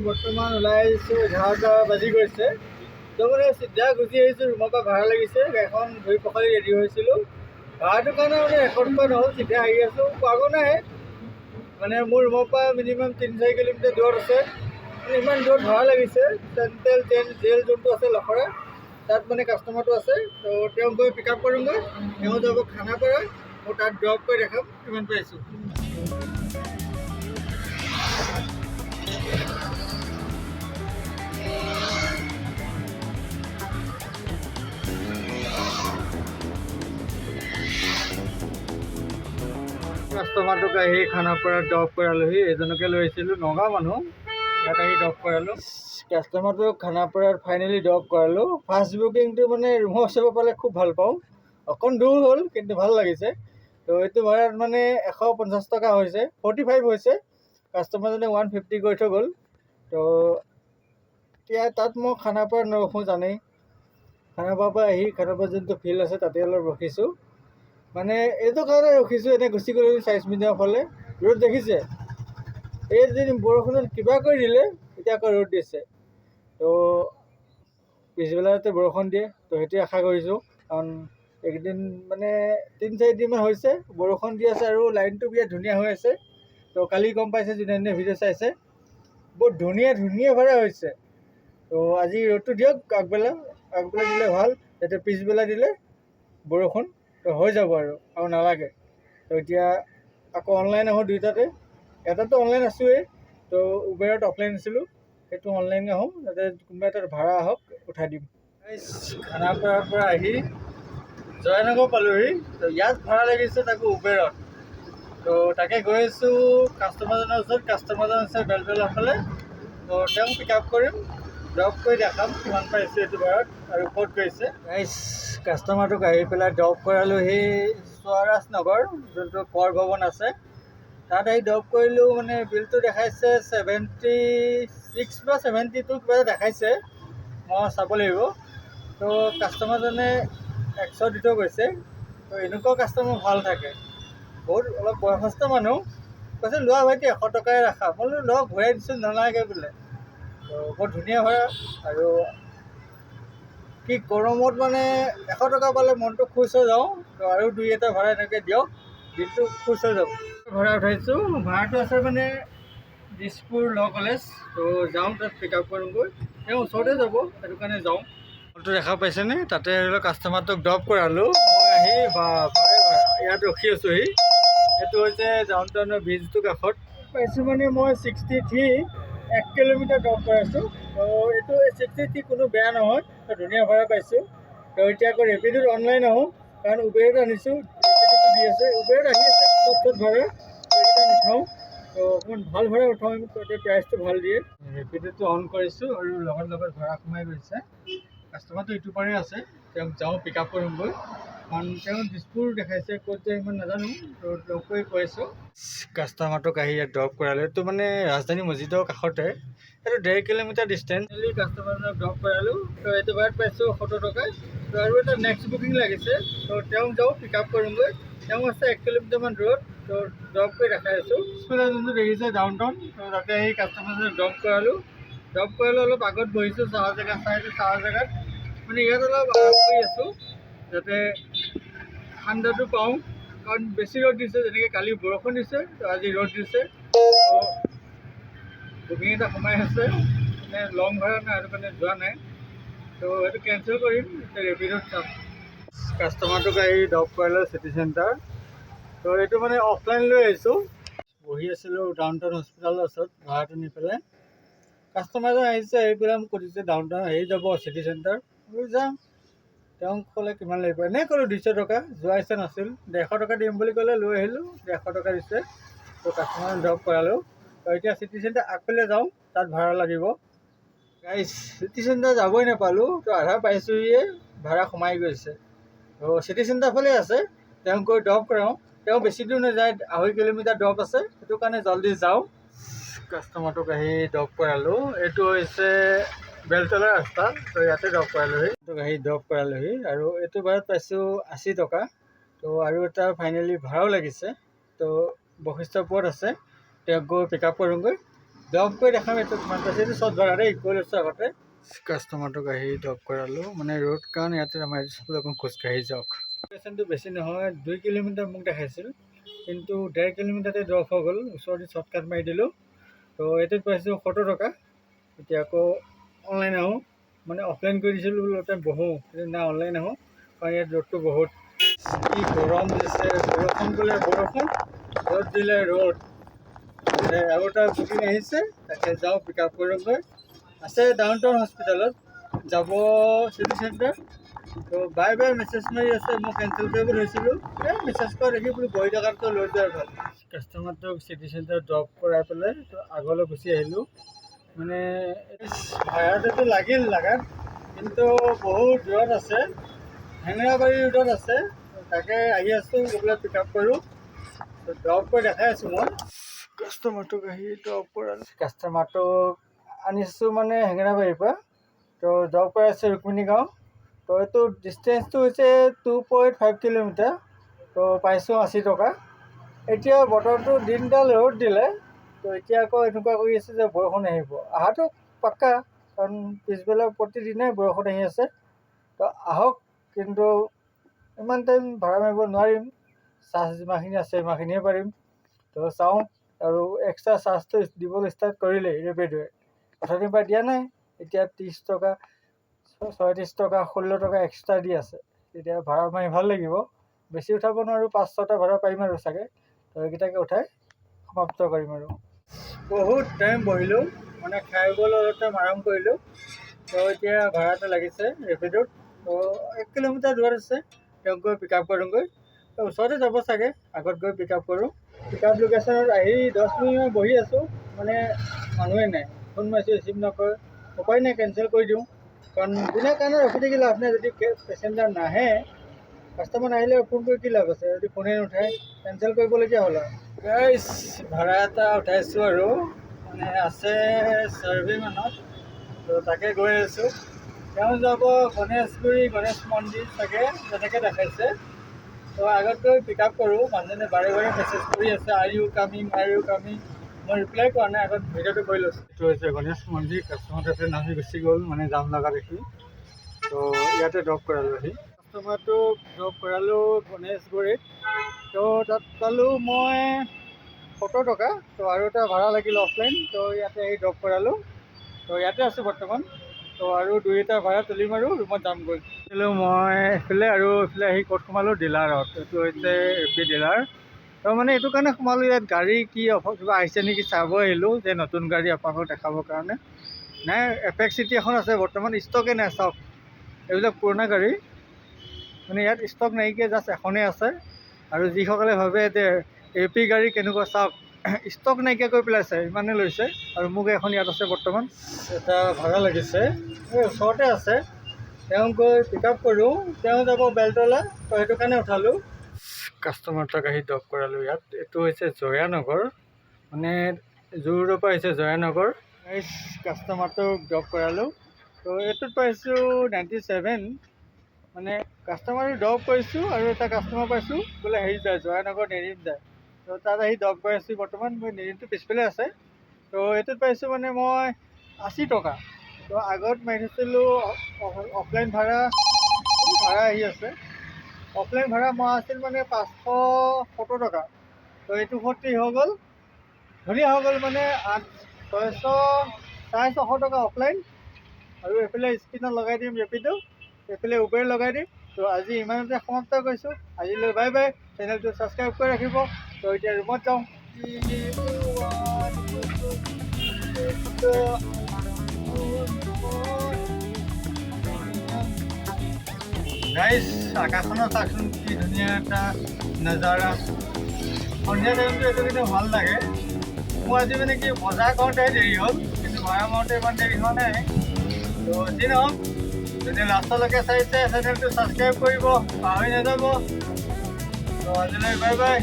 বৰ্তমান ওলাই আহিছোঁ, 11টা বাজি গৈছে। তো মানে চিধা গুচি আহিছোঁ, ৰুমৰ পৰা ভাড়া লাগিছে, গাড়ীখন ধুই পখালি ৰেডি হৈছিলোঁ। ভাড়াটোৰ কাৰণে মানে 100 টকা নহ'ল, চিধা আহি আছোঁ, পোৱাগৈ নাই। মানে মোৰ ৰুমৰ পৰা মিনিমাম 3-4 কিলোমিটাৰ দূৰত আছে। মানে ইমান দূৰত ভাড়া লাগিছে। চেণ্ট্ৰেল জেল যোনটো আছে লখৰা, তাত মানে কাষ্টমাৰটো আছে। তো তেওঁক গৈ পিক আপ কৰোঁগৈ, তেওঁ যাব খানাপাৰা, মই তাত ড্ৰপ কৰি দেখাম কিমান পাইছোঁ। কাষ্টমাৰটোক আহি খানাপাৰাত ড্ৰপ কৰালোহি। এজনকে লৈ আহিছিলোঁ, নগাঁও মানুহ, ইয়াত আহি ড্ৰপ কৰালোঁ। কাষ্টমাৰটোক খানাপাৰাত ফাইনেলি ড্ৰপ কৰালোঁ। ফাৰ্ষ্ট বুকিংটো মানে ৰুমৰ ওচৰৰ পালে খুব ভাল পাওঁ। অকণ দূৰ হ'ল কিন্তু ভাল লাগিছে। তো এইটো ভাড়াত মানে 150 টকা হৈছে, 45 হৈছে। কাষ্টমাৰজনে 150 কৰি থৈ গ'ল। তো এতিয়া তাত মই খানাপাৰাত নৰখোঁ, জানেই। খানাপাৰাৰ পৰা আহি খানাপাৰাত যোনটো ফিল্ড আছে তাতে অলপ ৰখিছোঁ। মানে এইটো কাৰণে ৰখিছোঁ, এনেই গুচি গ'লোঁ চাইন্স মিউজিয়ামৰ ফালে। ৰ'দ দেখিছে, এই যদি বৰষুণত কিবা কৰি দিলে, এতিয়া আকৌ ৰ'দ দিছে। তো পিছবেলাতে বৰষুণ দিয়ে, তো সেইটোৱে আশা কৰিছোঁ। কাৰণ এইকেইদিন মানে 3-4 দিনমান হৈছে বৰষুণ দি আছে আৰু লাইনটো বিৰাট ধুনীয়া হৈ আছে। তো কালি গম পাইছে, যোনে ভিডিঅ' চাইছে, বহুত ধুনীয়া ভাড়া হৈছে। তো আজি ৰ'দটো দিয়ক, আগবেলা দিলে ভাল, যাতে পিছবেলা দিলে বৰষুণ তো হৈ যাব আৰু নালাগে। তো এতিয়া আকৌ অনলাইন আহোঁ দুইটাতে, এটাতো অনলাইন আছোঁৱেই, তো উবেৰত অফলাইন আছিলোঁ, সেইটো অনলাইন আহোঁ, যাতে কোনোবা এটাত ভাড়া আহক, উঠাই দিম। খানাপাৰাৰ পৰা আহি জয়নগৰ পালোহি। তো ইয়াত ভাড়া লাগিছে তাকো উবেৰত। তো তাকে গৈ আছোঁ কাষ্টমাৰজনৰ ওচৰত। কাষ্টমাৰজন আছে বেলতলাৰ ফালে। তো তেওঁক পিক আপ কৰিম, ড্ৰপ কৰি দেখাম কিমান পাইছোঁ এইটো ভাড়াত আৰু ক'ত গৈছে। কাষ্টমাৰটোক আহি পেলাই ড্ৰপ কৰালোঁ সেই স্বৰাজ নগৰ, যোনটো কৰ ভৱন আছে, তাত আহি ড্ৰপ কৰিলোঁ। মানে বিলটো দেখাইছে 76 বা 72 কিবা এটা দেখাইছে, মই চাব লাগিব। তো কাষ্টমাৰজনে 100 দি থৈ গৈছে। তো এনেকুৱা কাষ্টমাৰ ভাল থাকে, বহুত অলপ বয়সস্থ মানুহ। কৈছে লোৱা ভাইটি 100 টকাই ৰাখা। মই বোলো লওক, ঘূৰাই দিছোঁ, নালাগে বোলে। তো বৰ ধুনীয়া ভাড়া। আৰু কি গৰমত মানে 100 টকা পালে মনটো খুচ হৈ যাওঁ। তো আৰু 2-এটা ভাড়া এনেকৈ দিয়ক, দিনটো খুচ হৈ যাব। ভাড়া উঠাইছোঁ, ভাড়াটো আছে মানে দিছপুৰ ল কলেজ। তো যাওঁ, তাত পিক আপ কৰোঁগৈ। তেওঁ ওচৰতে যাব, সেইটো কাৰণে যাওঁ। হলটো দেখা পাইছেনে, তাতে ধৰি লওক কাষ্টমাৰটোক ড্ৰপ কৰালোঁ। মই আহি ইয়াত ৰখি আছোঁহি। এইটো হৈছে ডাউন টাউনৰ ব্ৰিজটোৰ কাষত পাইছোঁ। মানে মই 63 1 কিলোমিটাৰ ড্ৰপ কৰাইছোঁ। তো এইটো 63 কোনো বেয়া নহয়, তো ধুনীয়া ভাড়া পাইছোঁ। তো এতিয়া আকৌ ৰেপিডত অনলাইন আহোঁ, কাৰণ উবেৰত আনিছোঁ, ৰেপিডটো দি আছে, উবেৰত আহি আছে চব ভাড়া, এইকেইটা নুঠাওঁ। তো অকণমান ভাল ভাড়া উঠাওঁ, তাতে প্ৰাইচটো ভাল দিয়ে। ৰেপিডটো অন কৰিছোঁ আৰু লগত ভাড়া সোমাই গৈছে। কাষ্টমাৰটো ইটো পাৰে আছে, তেওঁক যাওঁ পিক আপ কৰোঁগৈ, কাৰণ তেওঁ দিছপুৰ দেখাইছে, ক'ত যায় ইমান নাজানো। তো লগ কৰি কৈ আছোঁ। কাষ্টমাৰটোক আহি ইয়াত ড্ৰপ কৰালোঁ। এইটো মানে ৰাজধানী মছজিদৰ কাষতে, এইটো 1.5 কিলোমিটাৰ ডিষ্টেঞ্চ। কাষ্টমাৰজনক ড্ৰপ কৰালোঁ। তো এইটো ভাড়াত পাইছোঁ 70 টকা। তো আৰু এটা নেক্সট বুকিং লাগিছে, তো তেওঁক যাওঁ পিক আপ কৰোঁগৈ। তেওঁ আছে 1 কিলোমিটাৰমান দূৰত, তো ড্ৰপ কৰি দেখাই আছোঁ। পিছফালে যোনটো দেখিছে ডাউন টাউন, তো তাতে আহি কাষ্টমাৰজনক ড্ৰপ কৰালোঁ। অলপ আগত বহিছোঁ চাহৰ জেগাত, চাহৰ জেগাত মানে ইয়াত অলপ আৰাম কৰি আছোঁ, যাতে ঠাণ্ডাটো পাওঁ। কাৰণ বেছি ৰ'দ দিছে, যেনেকৈ কালি বৰষুণ দিছে, তো আজি ৰ'দ দিছে। বুকিং এটা সোমাই আছে, মানে লং ভাড়া নাই, সেইটো কাৰণে যোৱা নাই। তো সেইটো কেঞ্চেল কৰিম, এতিয়া ৰেপিডত চাম। কাষ্টমাৰটোক আহি ড্ৰপ কৰালোঁ চিটি চেণ্টাৰ। তো এইটো মানে অফলাইন লৈ আহিছোঁ। বহি আছিলোঁ ডাউন টাউন হস্পিটেলৰ ওচৰত, ভাড়াটো নি পেলাই। কাষ্টমাৰজন আহিছে, আহি পেলাই মোক সুধিছে ডাউন টাউন আহি যাব চিটি চেণ্টাৰ। বোলো যাম। তেওঁক ক'লে কিমান লাগিব, এনেই ক'লোঁ 200 টকা, যোৱা ইচ্ছা নাছিল। 150 টকা দিম বুলি ক'লে, লৈ আহিলোঁ, 150 টকা দিছে। তো কাষ্টমাৰ ড্ৰপ কৰালোঁ। তো এতিয়া চিটি চেণ্টাৰ আগফালে যাওঁ, তাত ভাড়া লাগিব। চিটি চেণ্টাৰ যাবই নাপালোঁ, তো আধা পাইছোঁহিয়ে, ভাড়া সোমাই গৈছে। তো চিটি চেণ্টাৰ ফালে আছে, তেওঁক গৈ ড্ৰপ কৰাওঁ। তেওঁ বেছি দূৰ নাযায়, 2.5 কিলোমিটাৰ ড্ৰপ আছে, সেইটো কাৰণে জল্দি যাওঁ। কাষ্টমাৰটোক আহি ড্ৰপ কৰালোঁ। এইটো হৈছে বেলতলা ৰাস্তা, তো ইয়াতে ড্ৰপ কৰালোঁহি। তোক আহি ড্ৰপ কৰালোঁহি আৰু এইটো ভাড়াত পাইছোঁ 80 টকা। তো আৰু এটা ফাইনেলি ভাড়াও লাগিছে, তো বশিষ্ঠপুৰত আছে, তেওঁক গৈ পিক আপ কৰোঁগৈ। ড্ৰপ কৰি দেখাম এইটো কিমান পাইছে। এইটো চট ভৰা দেই, কৈ লৈছোঁ আগতে। কাষ্টমাৰটোক আহি ড্ৰপ কৰালোঁ, মানে ৰ'দ কাৰণ ইয়াতে আমাৰ স্কুল অকণ খোজকাঢ়ি যাওক। লোকেশ্যনটো বেছি নহয়, 2 কিলোমিটাৰ মোক দেখাইছিল, কিন্তু 1.5 কিলোমিটাৰতে ড্ৰপ হৈ গ'ল। ওচৰতে শ্বৰ্টকাট মাৰি দিলোঁ। তো এইটোত পাইছোঁ 70 টকা। এতিয়া আকৌ অনলাইন আহোঁ, মানে অফলাইন কৰি দিছিলোঁ বোলো তাতে বহোঁ, কিন্তু না অনলাইন আহোঁ, কাৰণ ইয়াত ৰ'দটো বহুত। কি গৰম দিছে, বৰষুণ দিলে বৰষুণ, ৰ'দ দিলে ৰ'দ। আৰু এটা বুকিং আহিছে, তাকে যাওঁ পিক আপ কৰোঁগৈ। আছে ডাউন টাউন হস্পিটেলত, যাব চিটি চেণ্টাৰ। তো বাই বাই মেছেজ মাৰি আছে, মই কেঞ্চেল কৰিব ধৰিছিলোঁ। মেছেজ কৰা দেখি বোলো বহি থকাতকৈ লৈ যোৱাৰ ভাল। কাষ্টমাৰটোক চিটি চেণ্টাৰ ড্ৰপ কৰাই পেলাই তো আগলৈ গুচি আহিলোঁ। মানে ভাড়াটোতো লাগিল লাগাত, কিন্তু বহুত দূৰত আছে, হেঙেৰাবাৰী ৰোডত আছে। তাকে আহি আছোঁ, গৈ পেলাই পিক আপ কৰোঁ। তো ড্ৰপ কৰি দেখাই আছোঁ মই। কাষ্টমাৰটোক আহি ড্ৰপ কৰালোঁ। কাষ্টমাৰটোক আনিছোঁ মানে হেঙেৰাবাৰীৰ পৰা, তো ড্ৰপ কৰাই আছোঁ ৰুক্মিণী গাঁও। তো এইটো ডিষ্টেঞ্চটো হৈছে 2.5 কিলোমিটাৰ। তো পাইছোঁ 80 টকা। এতিয়া বতৰটো দিনডাল ৰ'দ দিলে, তো এতিয়া আকৌ এনেকুৱা কৰি আছে যে বৰষুণ আহিব। অহাটো পাক্কা, কাৰণ পিছবেলা প্ৰতিদিনাই বৰষুণ আহি আছে। তো আহক, কিন্তু ইমান টাইম ভাড়া মাৰিব নোৱাৰিম। চাৰ্জ যিমানখিনি আছে সিমানখিনিয়ে পাৰিম। তো চাওঁ, আৰু এক্সট্ৰা চাৰ্জটো দিবলৈ ষ্টাৰ্ট কৰিলেই ৰেপিড'য়ে। অথনিৰ পৰা দিয়া নাই, এতিয়া 30 টকা, 36 টকা, 16 টকা এক্সট্ৰা দি আছে। তেতিয়া ভাড়া মাৰি ভাল লাগিব। বেছি উঠাব নোৱাৰোঁ, 5-6টা ভাড়া পাৰিম আৰু চাগে। তো এইকেইটাকে উঠাই সমাপ্ত কৰিম আৰু। বহুত টাইম বহিলোঁ, মানে খাই বৈ অলপ টাইম আৰাম কৰিলোঁ। তো এতিয়া ভাড়া এটা লাগিছে ৰেপিড'ত। তো 1 কিলোমিটাৰ দূৰত আছে, তেওঁক গৈ পিক আপ কৰোঁগৈ। তো ওচৰতে যাব চাগে, আগত গৈ পিক আপ কৰোঁ। পিক আপ লোকেশ্যনত আহি 10 মিনিটমান বহি আছোঁ, মানে মানুহে নাই। ফোন মাৰিছোঁ, ৰিচিভ নকৰে। উপায় নাই, কেঞ্চেল কৰি দিওঁ, কাৰণ বিনা কাৰণে ৰখি থাকি লাভ নাই। যদি পেচেঞ্জাৰ নাহে, কাষ্টমাৰ নাহিলে ফোন কৰি কি লাভ আছে, যদি ফোনে নুঠায়, কেঞ্চেল কৰিবলগীয়া হ'ল আৰু। গাইছ, ভাড়া এটা উঠাইছোঁ আৰু, মানে আছে চাৰ্ভে মানত। তো তাকে গৈ আছোঁ। তেওঁ যাব গণেশগুৰি, গণেশ মন্দিৰ চাগে, তেনেকৈ দেখাইছে। তো আগত গৈ পিক আপ কৰোঁ। মানুহজনে বাৰে বাৰে মেছেজ কৰি আছে, are you coming, are you coming. মই ৰিপ্লাই কৰা নাই, আগত ভিডিঅ'টো কৰি লৈছোঁ। এইটো হৈছে গণেশ মন্দিৰ। কাষ্টমাৰ তাতে নামি গুচি গ'ল, মানে জাম লগা দেখি। তো ইয়াতে ড্ৰপ কৰালোঁহি। কাষ্টমাৰটোক ড্ৰপ কৰালোঁ গণেশগুৰিত। তো তাত পালোঁ মই 70 টকা। তো আৰু এটা ভাড়া লাগিল অফলাইন, তো ইয়াতে আহি ড্ৰপ কৰালোঁ। তো ইয়াতে আছোঁ বৰ্তমান। তো আৰু 2-এটা ভাড়া তুলিম আৰু ৰুমত যামগৈ। মই এইফালে আৰু এইফালে আহি ক'ত সোমালোঁ, ডিলাৰত। এইটো হৈছে এপি ডিলাৰ। তো মানে এইটো কাৰণে সোমালোঁ, ইয়াত গাড়ী কি অফাৰ কিবা আহিছে নেকি চাব আহিলোঁ, যে নতুন গাড়ী আপোনালোকক দেখাবৰ কাৰণে। নাই, এপেক্স চিটি এখন আছে, বৰ্তমান ষ্টকে নাই। চাওক, এইবিলাক পুৰণা গাড়ী, মানে ইয়াত ষ্টক নাইকিয়া, জাষ্ট এখনেই আছে। আৰু যিসকলে ভাবে যে এপি গাড়ী কেনেকুৱা, চাওক, ষ্টক নাইকিয়া কৰি পেলাইছে, ইমানেই লৈছে। আৰু মোক এখন ইয়াত আছে বৰ্তমান। এটা ভাড়া লাগিছে, এই ওচৰতে আছে, তেওঁক গৈ পিক আপ কৰোঁ। তেওঁ যাব বেলতলা, তো সেইটো কাৰণে উঠালোঁ। কাষ্টমাৰটোক আহি ড্ৰপ কৰালোঁ ইয়াত। এইটো হৈছে জয়ানগৰ, মানে জু-ৰোডৰ পৰা আহিছে জয়ানগৰ। কাষ্টমাৰটোক ড্ৰপ কৰালোঁ। তো এইটোত পাইছোঁ 97। মানে কাষ্টমাৰটো ড্ৰপ কৰিছোঁ, আৰু এটা কাষ্টমাৰ পাইছোঁ বোলে হেৰি যায়, জয়ানগৰ নেৰিম যায়। তো তাত আহি ড্ৰপ কৰি আছোঁ বৰ্তমান। মই নেৰিমটো পিছফালে আছে। তো এইটোত পাইছোঁ মানে মই 80 টকা। তো আগত মাৰি থৈছিলোঁ অফলাইন ভাড়া আহি আছে। অফলাইন ভাড়া মই আছিল মানে 570 টকা। তো এইটো 40 হৈ গ'ল, ধুনীয়া হৈ গ'ল, মানে 600 টকা অফলাইন। আৰু এইফালে স্ক্ৰীণত লগাই দিম ৰেপিডো, এইফালে উবেৰ লগাই দিম। তো আজি ইমানতে সমাপ্ত কৰিছোঁ। আজিলৈ বাই বাই। চেনেলটো ছাবস্ক্ৰাইব কৰি ৰাখিব। তো এতিয়া ৰুমত যাওঁ। গাইছ, আকাশখনত চাওকচোন, কি ধুনীয়া এটা নজাৰা। সন্ধিয়া টাইমটো এইটো কিন্তু ভাল লাগে। মোৰ আজি মানে কি বজাৰ কৰোঁতে দেৰি হ'ল, কিন্তু ভাড়া মাৰোঁতে ইমান দেৰি হোৱা নাই। তো যি নহওক, যদি লাষ্টলৈকে চাইছে চেনেলটো ছাবস্ক্ৰাইব কৰিব, পাহৰি নাযাব। তো আজিলৈ বাই বাই।